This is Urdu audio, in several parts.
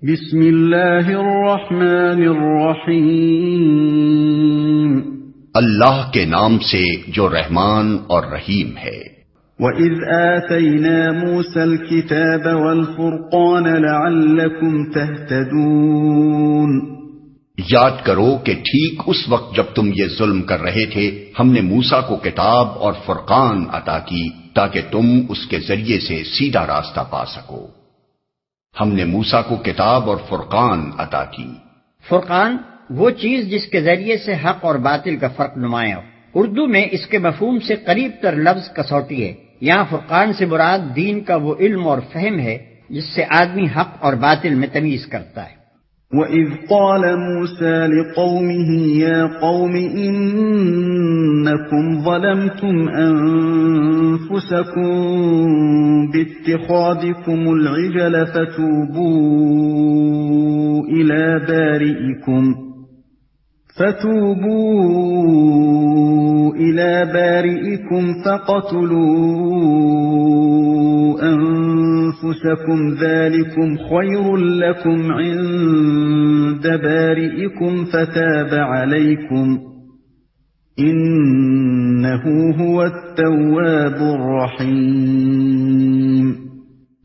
بسم اللہ الرحمن الرحیم اللہ کے نام سے جو رحمان اور رحیم ہے۔ وَإِذْ آتَيْنَا مُوسَى الْكِتَابَ وَالْفُرْقَانَ لَعَلَّكُمْ تَهْتَدُونَ۔ یاد کرو کہ ٹھیک اس وقت جب تم یہ ظلم کر رہے تھے ہم نے موسیٰ کو کتاب اور فرقان عطا کی تاکہ تم اس کے ذریعے سے سیدھا راستہ پا سکو۔ ہم نے موسیٰ کو کتاب اور فرقان عطا کی۔ فرقان وہ چیز جس کے ذریعے سے حق اور باطل کا فرق نمایاں ہو۔ اردو میں اس کے مفہوم سے قریب تر لفظ کسوٹی ہے۔ یہاں فرقان سے مراد دین کا وہ علم اور فہم ہے جس سے آدمی حق اور باطل میں تمیز کرتا ہے۔ وَإِذْ قَالَ مُوسَى لِقَوْمِهِ يَا قَوْمِ إِنَّكُمْ ظَلَمْتُمْ أَنفُسَكُمْ بِاتِّخَاذِكُمُ الْعِجْلَ فَتُوبُوا إِلَى بَارِئِكُمْ فَقَتُلُوا أَنفُسَكُمْ ذَلِكُمْ خَيْرٌ لَكُمْ عِندَ بَارِئِكُمْ فَتَابَ عَلَيْكُمْ إِنَّهُ هُوَ التَّوَّابُ الرَّحِيمُ۔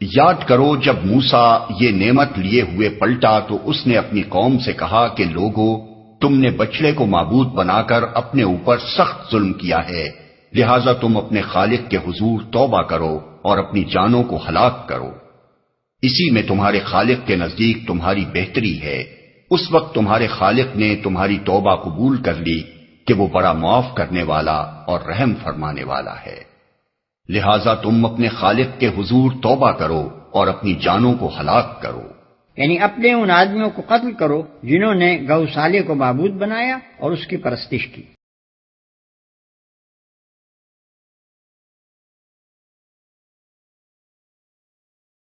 یاد کرو جب موسیٰ یہ نعمت لیے ہوئے پلٹا تو اس نے اپنی قوم سے کہا کہ لوگو تم نے بچڑے کو معبود بنا کر اپنے اوپر سخت ظلم کیا ہے، لہذا تم اپنے خالق کے حضور توبہ کرو اور اپنی جانوں کو ہلاک کرو، اسی میں تمہارے خالق کے نزدیک تمہاری بہتری ہے۔ اس وقت تمہارے خالق نے تمہاری توبہ قبول کر لی کہ وہ بڑا معاف کرنے والا اور رحم فرمانے والا ہے، لہذا تم اپنے خالق کے حضور توبہ کرو اور اپنی جانوں کو ہلاک کرو، یعنی اپنے ان آدمیوں کو قتل کرو جنہوں نے گوشالے کو معبود بنایا اور اس کی پرستش کی۔